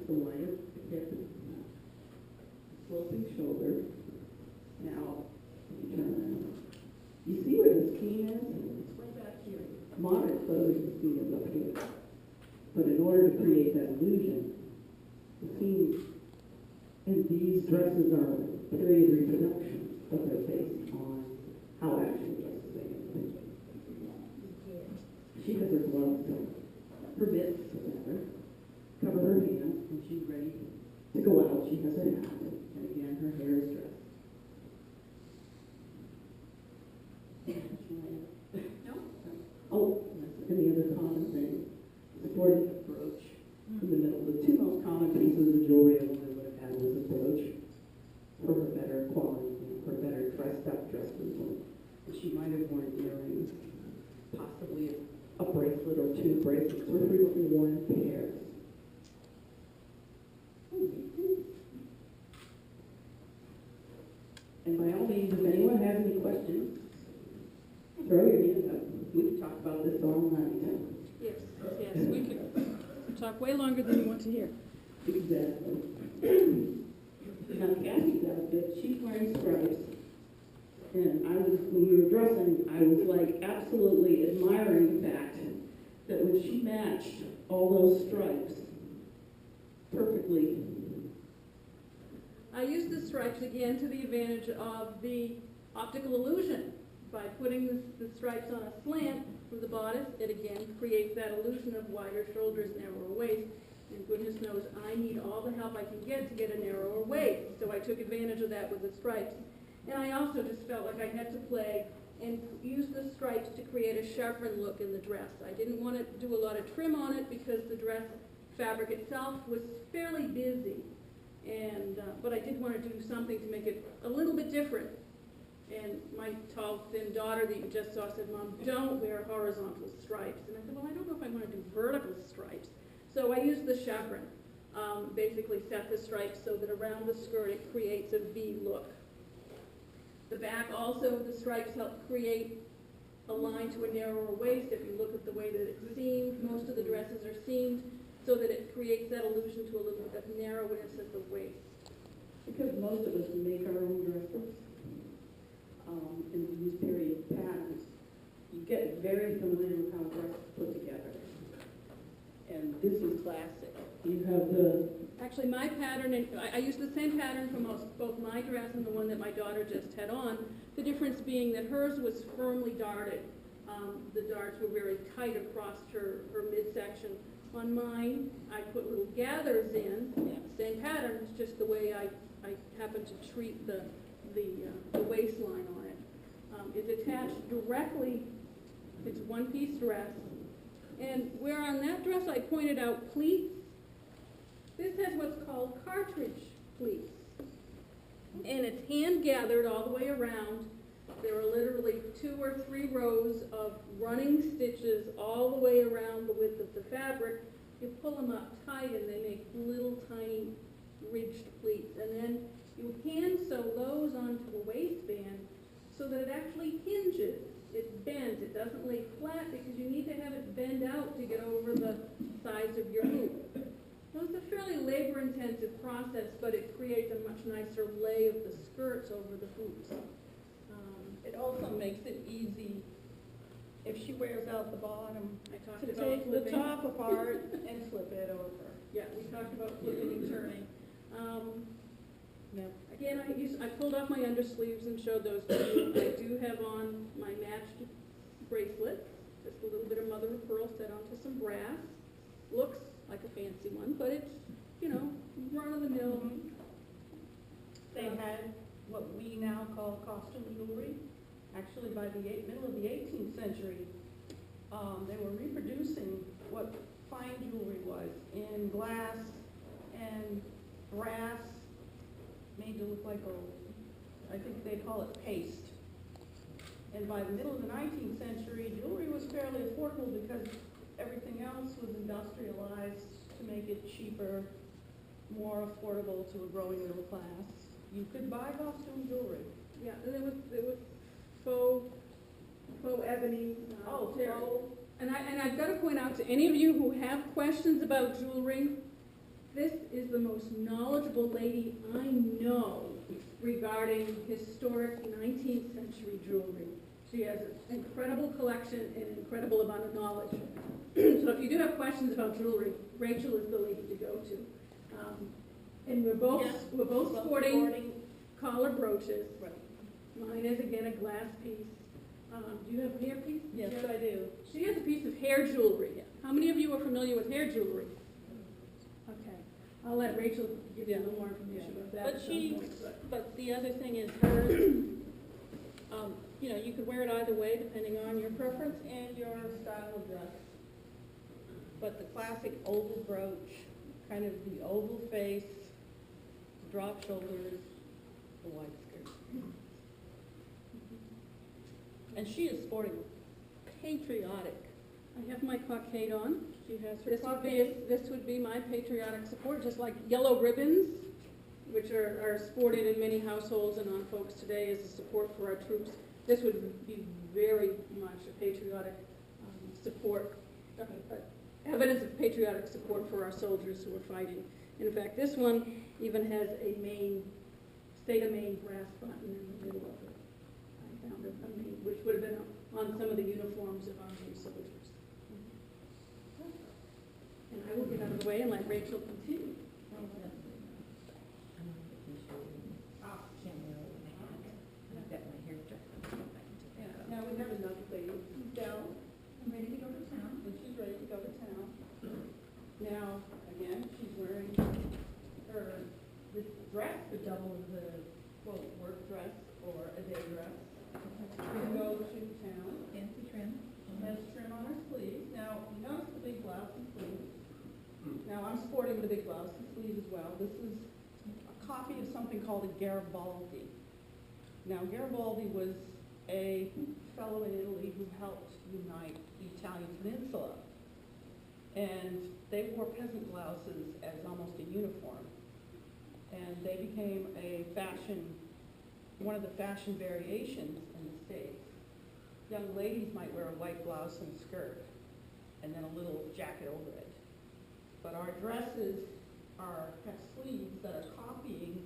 the wider hip, sloping shoulder. Now, you turn around. You see where the seam is? It's way back here. Modern clothing, the seam is up here. But in order to create that illusion, the seam in these dresses are period reproductions, but they're based on how actual dresses they make. She has her gloves, her mitts, whatever, cover her hands, and she's ready to go out. She has her hat, and again, her hair is dressed. No? Oh, that's any other common thing. Supporting a brooch in the middle. The two most common pieces of jewelry a woman would have had was a brooch for her better quality, for better dressed up dresses. And she might have worn earrings, possibly a bracelet or two bracelets were frequently worn in pairs. And by all means, if anyone has any questions, throw your hand up. We could talk about this all night. Yes, we could talk way longer than you want to hear. Exactly. Now, Kathy's outfit, she's wearing stripes. And when we were dressing, I was like absolutely admiring the fact that when she matched all those stripes perfectly. I used the stripes again to the advantage of the optical illusion. By putting the stripes on a slant for the bodice, it again creates that illusion of wider shoulders, narrower waist. And goodness knows I need all the help I can get to get a narrower waist. So I took advantage of that with the stripes. And I also just felt like I had to play and use the stripes to create a sharper look in the dress. I didn't want to do a lot of trim on it because the dress fabric itself was fairly busy. And but I did want to do something to make it a little bit different. And my tall, thin daughter that you just saw said, "Mom, don't wear horizontal stripes." And I said, "Well, I don't know if I want to do vertical stripes." So I used the chevron. Basically set the stripes so that around the skirt it creates a V look. The back also, the stripes help create a line to a narrower waist. If you look at the way that it's seamed, most of the dresses are seamed so that it creates that illusion to a little bit of narrowness at the waist. Because most of us make our own dresses and use period patterns, you get very familiar with how a dress is put together. And this is classic. You have the... Actually, my pattern, I used the same pattern for both my dress and the one that my daughter just had on. The difference being that hers was firmly darted. The darts were very tight across her midsection. On mine, I put little gathers in, same pattern, it's just the way I happen to treat the waistline on it. It's attached directly, it's one-piece dress. And where on that dress I pointed out pleats, this has what's called cartridge pleats. And it's hand-gathered all the way around. There are literally 2 or 3 rows of running stitches all the way around the width of the fabric. You pull them up tight and they make little tiny ridged pleats. And then you hand sew those onto a waistband so that it actually hinges. It's bent. It doesn't lay flat because you need to have it bend out to get over the sides of your hoop. So it's a fairly labor-intensive process, but it creates a much nicer lay of the skirts over the hoops. It also makes it easy if she wears out the bottom to about take flipping. the top apart and flip it over. Yeah, we talked about flipping and turning. Yeah. Again, I pulled off my undersleeves and showed those to you. I do have on my matched bracelet, just a little bit of mother of pearl set onto some brass. Looks like a fancy one, but it's, run-of-the-mill. Mm-hmm. They had what we now call costume jewelry. Actually, by the middle of the 18th century, they were reproducing what fine jewelry was in glass and brass, made to look like gold. I think they call it paste. And by the middle of the 19th century, jewelry was fairly affordable because everything else was industrialized to make it cheaper, more affordable to a growing middle class. You could buy costume jewelry. Yeah, and there was faux ebony. Faux. And I've got to point out to any of you who have questions about jewelry, This is the most knowledgeable lady I know regarding historic 19th century jewelry. She has an incredible collection and an incredible amount of knowledge. So if you do have questions about jewelry, Rachel is the lady to go to. And we're both sporting collar brooches. Right. Mine is again a glass piece. Do you have a hair piece? Yes, I do. She has a piece of hair jewelry. How many of you are familiar with hair jewelry? Okay, I'll let Rachel give you a little more information about that. But at some point, but the other thing is her, you know, you could wear it either way depending on your preference and your style of dress. But the classic oval brooch, kind of the oval face, drop shoulders, the wide skirt. And she is sporting patriotic. I have my cockade on. She has her cockade. This would be my patriotic support, just like yellow ribbons, which are sported in many households and on folks today as a support for our troops. This would be very much a patriotic support, evidence of patriotic support for our soldiers who are fighting. In fact, this one even has a state of Maine brass button in the middle of it. I found it, which would have been on some of the uniforms of our Maine soldiers. And I will get out of the way and let Rachel continue. Now we have another lady who's down. I'm ready to go to town. And she's ready to go to town. Now, again, she's wearing this dress, the double of the, quote, work dress or a day dress. We go to town. Fancy trim. Has trim on her sleeves. Now, you notice the big blouse and sleeves. Now, I'm sporting the big blouse and sleeves as well. This is a copy of something called a Garibaldi. Now, Garibaldi was a fellow in Italy who helped unite the Italian peninsula. And they wore peasant blouses as almost a uniform. And they became one of the fashion variations in the States. Young ladies might wear a white blouse and skirt, and then a little jacket over it. But our dresses have sleeves that are copying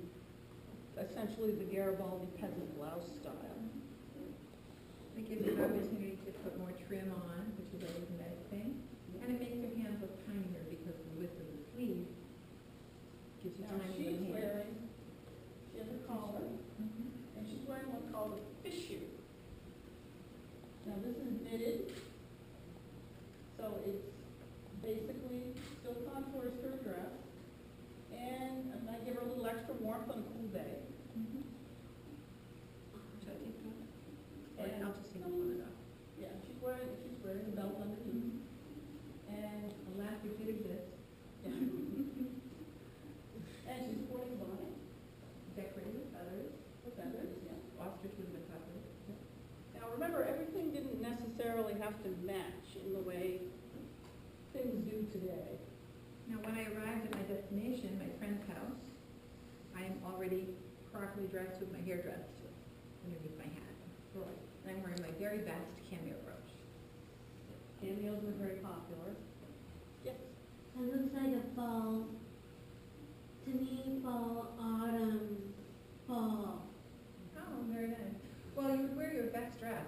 essentially the Garibaldi peasant blouse style. It gives you an opportunity to put more trim on, which is always a nice thing. And it makes your hands look tinier because of the width of the sleeve gives you Now tiny she's little hands. she has a collar, and she's wearing what's called a fichu. Now this is knitted, so it's basically still contours to her dress, and I give her a little extra warmth on a cool day. Should I take it off? Or And I'll just take it off. yeah, she's wearing a belt underneath, and I'll laugh if it exists. yeah. And she's sporting a bonnet, Decorated with feathers. yeah. Ostrich would have been popular. Now remember, everything didn't necessarily have to match in the way things do today. Now, when I arrived at my destination, my friend's house, I am already properly dressed with my hair dressed underneath my hat. Right. And I'm wearing my very best cameo brooch. Cameos were very popular. Yes. It looks like a fall, to me, fall, autumn, fall. Oh, very nice. Well, you would wear your best dress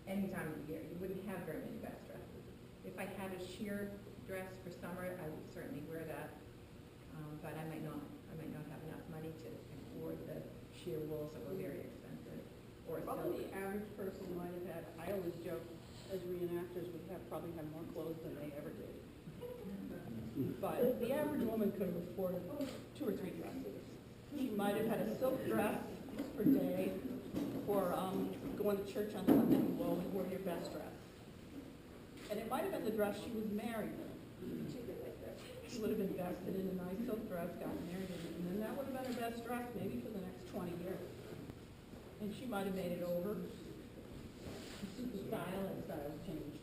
any time of the year. You wouldn't have very many best dresses. If I had a sheer dress for summer, I would certainly wear that. But I might not have enough money to afford the sheer wools that were very expensive. Or Probably silk. the average person might have had, I always joke, as reenactors, we probably had more clothes than they ever did. But the average woman could have afforded 2 or 3 dresses. She might have had a silk dress per day, or going to church on Sunday, well, we wore your best dress. And it might have been the dress she was married in. She would have invested in a nice silk dress, got married in it, and then that would have been her best dress maybe for the next 20 years. And she might have made it over. The style and styles changed.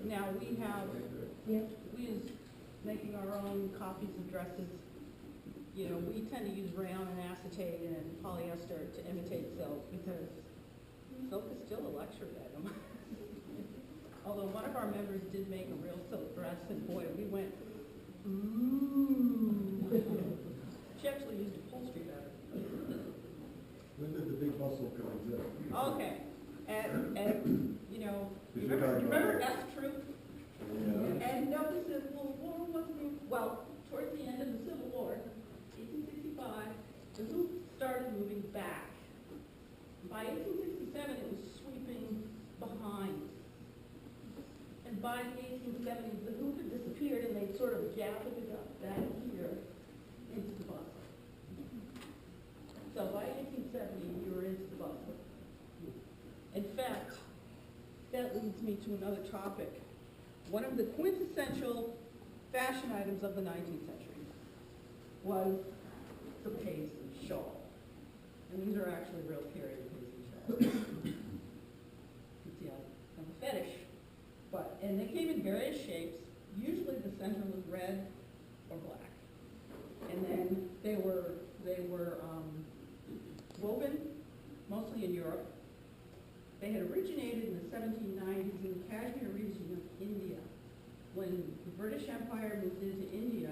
Now we as making our own copies of dresses, you know, we tend to use rayon and acetate and polyester to imitate silk because silk is still a luxury item. although one of our members did make a real silk dress, and boy, we went, ooh. She actually used upholstery better. When did the big bustle come in? Okay, and, you know, Is you your dog remember okay? S Troop? Yeah. And notice that the war wasn't, well, towards the end of the Civil War, 1865, the hoop started moving back. By 1867, it was sweeping behind. And by the 1870s, the hoop had disappeared and they sort of gathered it up back here into the bus. So by 1870, we were into the bus. In fact, that leads me to another topic. One of the quintessential fashion items of the 19th century was the paisley shawl. And these are actually real period paisley shawls. You see, I'm a fetish. And they came in various shapes. Usually the center was red or black. And then they were woven mostly in Europe. They had originated in the 1790s in the Kashmir region of India. When the British Empire moved into India,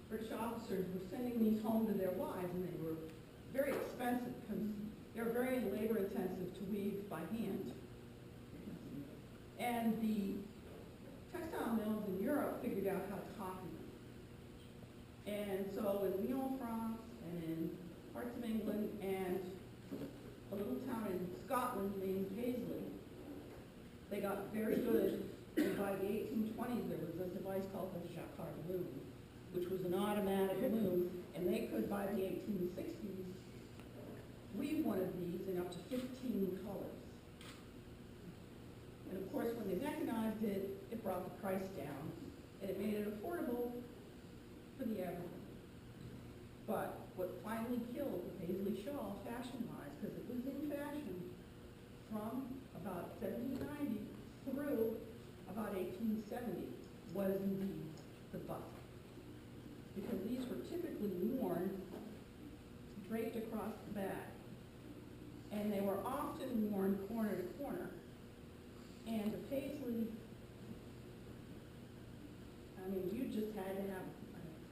British officers were sending these home to their wives, and they were very expensive because they were very labor intensive to weave by hand. And the textile mills in Europe figured out how to copy them. And so in Lyon, France, and in parts of England, and a little town in Scotland named Paisley, they got very good. And by the 1820s, there was a device called the jacquard loom, which was an automatic loom, and they could, by the 1860s, weave one of these in up to 15 colors. And of course, when they mechanized it, it brought the price down, and it made it affordable for the average. But what finally killed the paisley shawl fashion-wise, because it was in fashion from about 1790 through about 1870, was indeed the buff. Because these were typically worn draped across the back, and they were often worn corner to corner. And the paisley, I mean, you just had to have,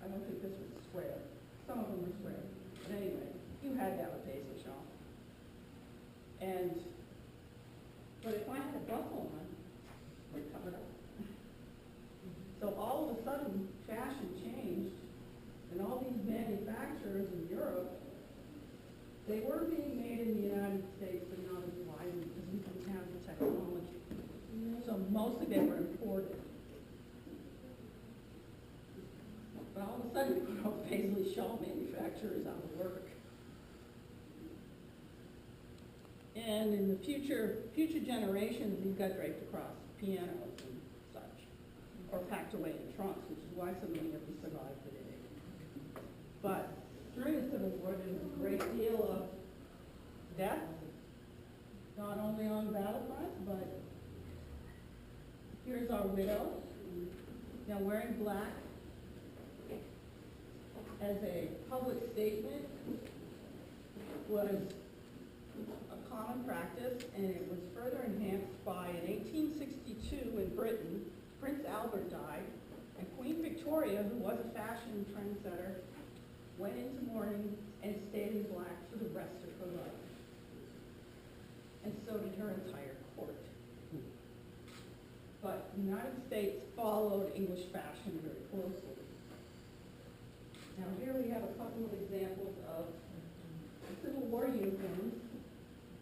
I don't think this was square. Some of them were square. But anyway, you had to have a paisley shawl. But if I had a buckle on, it would cover it up. So all of a sudden, fashion changed, and all these manufacturers in Europe, they were being made in the United States, but not as widely because we didn't have the technology. So mostly they were imported. But all of a sudden, paisley shawl manufacturers out of work. And in the future generations, these got draped across pianos and such, or packed away in trunks, which is why so many of them survive today. But during the Civil War, there was a great deal of death, not only on the battlefront, but here's our widow, now wearing black as a public statement was a common practice, and it was further enhanced by, in 1862 in Britain, Prince Albert died, and Queen Victoria, who was a fashion trendsetter, went into mourning and stayed in black for the rest of her life. And so did her entire court. But the United States followed English fashion very closely. Now here we have a couple of examples of Civil War uniforms.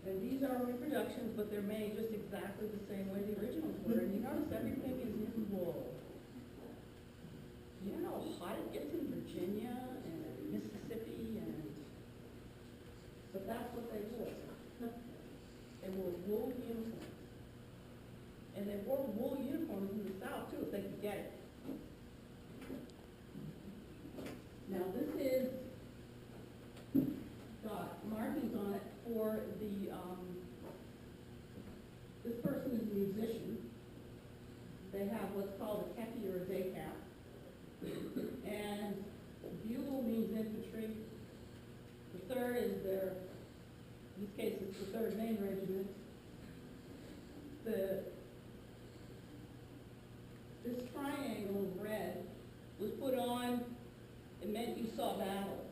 And these are reproductions, but they're made just exactly the same way the originals were. And you notice everything is in wool. You know how hot it gets in Virginia and Mississippi, but that's what they wore. They wore wool uniforms. And they wore wool uniforms in the South, too, if they could get it. Now, this is got markings on it for the, this person is a musician. They have what's called a kepi or a day cap. And bugle means infantry. The third is their, in this case it's the 3rd Maine Regiment. The this triangle of red was put on, it meant you saw battle.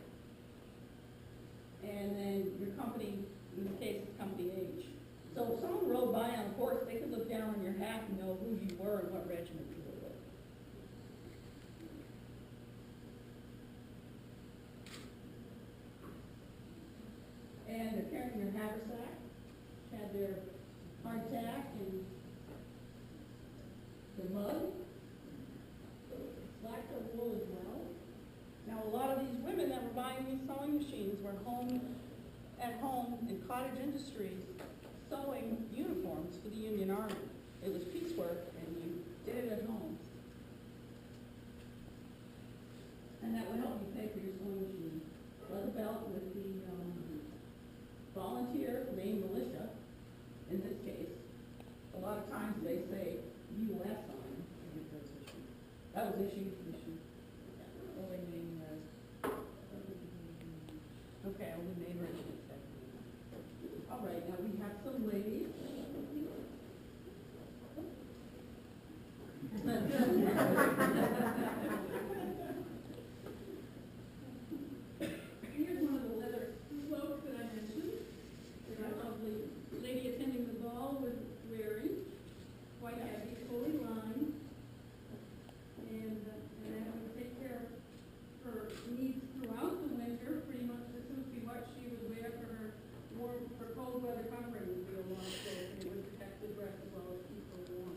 And then your company, in this case, it's company H. So if someone rode by on a horse, they could look down on your hat and know who you were and what regiment you were with. And they're carrying their haversack, had their hardtack and the mug, black or wool as well. Now, a lot of these women that were buying these sewing machines were at home in cottage industries sewing uniforms for the Union Army. It was piecework, and you did it at home. And that would help you pay for your sewing machine. Leather belt with the volunteer Maine militia, in this case. A lot of times they say U.S. on them. That was issued. Only Maine was. Okay, only Maine regiment. All right, now we have some ladies. Here's one of the leather cloaks that I mentioned, that our lovely lady attending the ball was wearing. Quite heavy, fully lined. And that would take care of her needs throughout the winter. Pretty much this would be what she would wear for her cold weather covering would be a long coat, and it would protect the breast as well as keep her warm.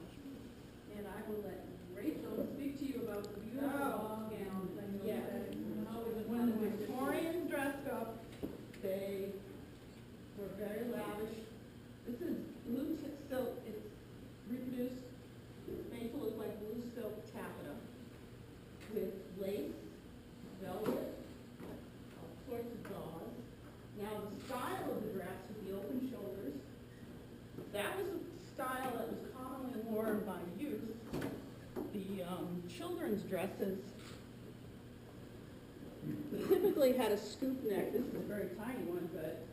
And I will let Rachel speak to you about the beautiful ball gowns. I know that when the Victorians dressed up, they were very lavish. This is blue silk. It's reproduced. It's made to look like blue silk taffeta with lace, velvet, all sorts of gauze. Now, the style of the dress with the open shoulders, that was a style that was commonly worn by youth. The children's dresses typically had a scoop neck. This is a very tiny one, but